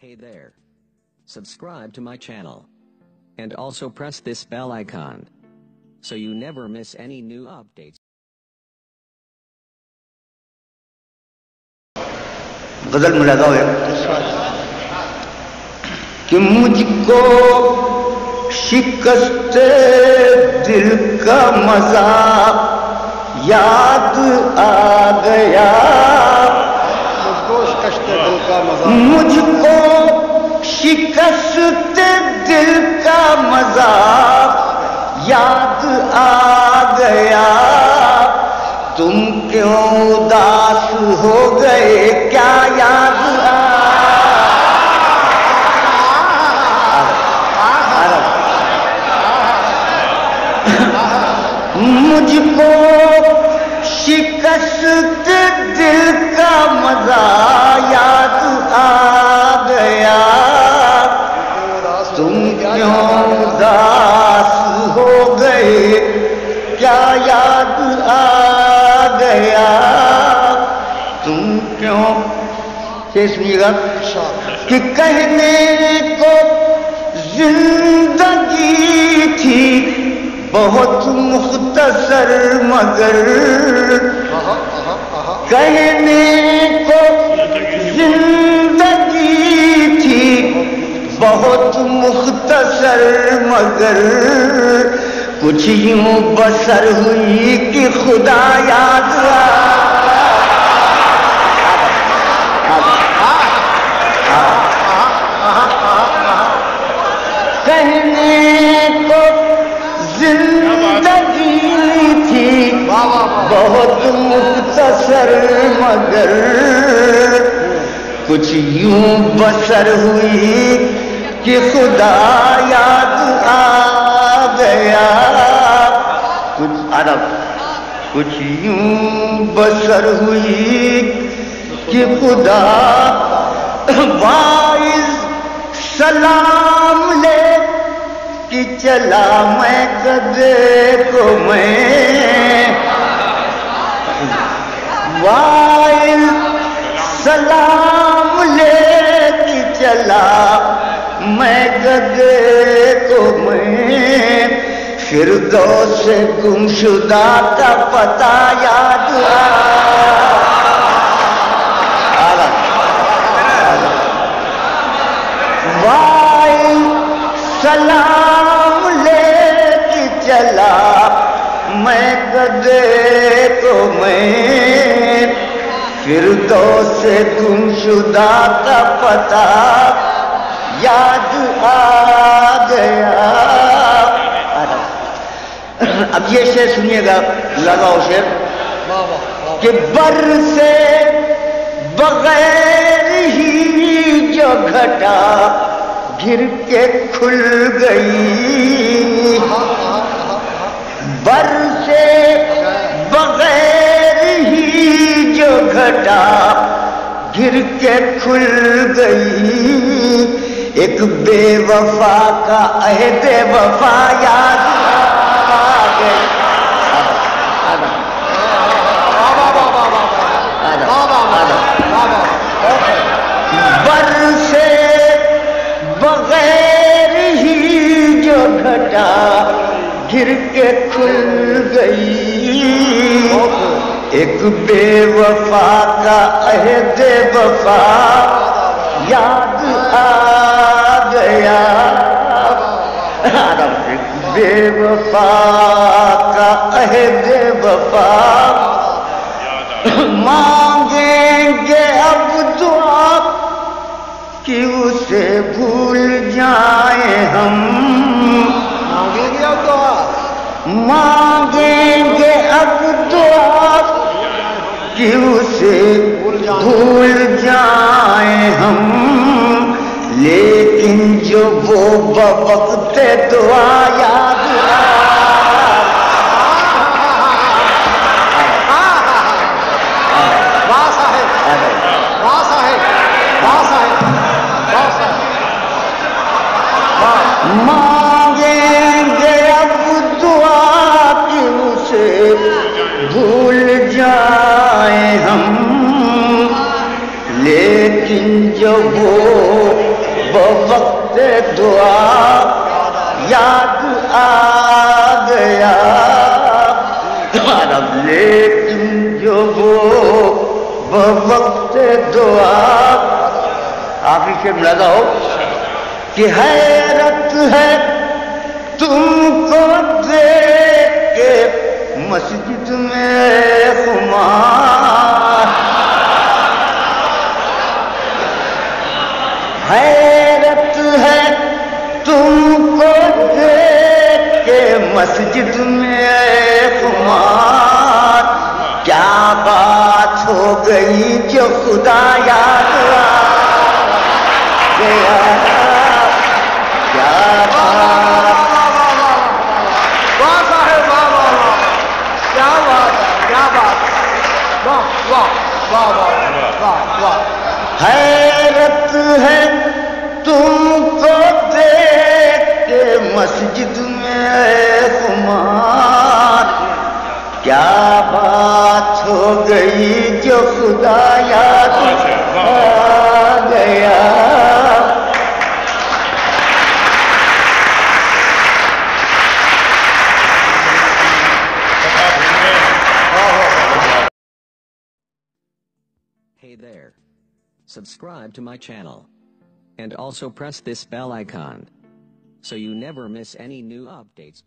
Hey there. Subscribe to my channel. And also press this bell icon. So you never miss any new updates. غزل میں لگا ہے کہ مجھ کو شکست دل کا مزہ یاد آ گیا، مجھ کو شکست دل کا مزہ یاد آ گیا، تم کیوں اداس ہو گئے کیا یاد مجھ کو شکست دل کا مزہ یاد آ گیا، تم کیوں اداس ہو گئے کیا یاد آ گیا، تم کیوں سنیے گا کہ کہنے کو زندگی تھی بہت مختصر مگر، کہنے کو زندگی تھی بہت مختصر مگر، کچھ یوں بسر ہوئی کہ خدا یاد کہنے کو زندگی تھی بہت مختصر مگر، کچھ یوں بسر ہوئی کہ خدا یاد آ گیا، کچھ یوں بسر ہوئی کہ خدا وائز سلام لے کہ چلا mai-kade کو میں، وائز سلام لے کہ چلا mai-kade کو میں، فردوس-e-gum-shuda کا پتہ یاد وائز سلام لے کے چلا mai-kade کو میں، فردوس-e-gum-shuda کا پتہ یاد آ گیا۔ اب یہ شعر سنیے گا، لگاؤ شعر کہ بر سے بغیر ہی جو گھٹا گر کے کھل گئی، بر سے بغیر ہی جو گھٹا گر کے کھل گئی، ایک بے وفا کا ahd-e-vafa یاد آ گئی، بر سے بغیر ہی جو گھٹا گر کے کھل گئی، ایک بے وفا کا ahd-e-vafa یاد آ گیا، ایک بے وفا کا ahd-e-vafa، مانگیں گے اب دعا کہ اسے بھول جائیں ہم، مانگیں گے اب دعا کہ اسے بھول جائیں ہم، لیکن جو وہ با-وقت-e-دua یاد مانگیں گے اب دعا کہ اسے بھول جائیں ہم، لیکن جو وہ با-vaqt-e-dua یاد آ گیا عرب، لیکن جو وہ با-vaqt-e-dua آخری شعر ملاحظہ ہو کہ حیرت ہے تم کو دیکھ کے مسجد میں خمار، حیرت ہے تم کو دیکھ کے مسجد میں خمار، کیا بات ہو گئی جو خدا یاد آ گیا، کیا بات، واہ صاحب واہ واہ واہ، کیا بات ہے، کیا بات، واہ واہ واہ واہ واہ واہ، حیرت ہے تم کو دیکھ کے مسجد میں خمار، کیا بات ہو گئی جو خدا یاد آ گیا. Hey there. Subscribe to my channel. And also press this bell icon so you never miss any new updates.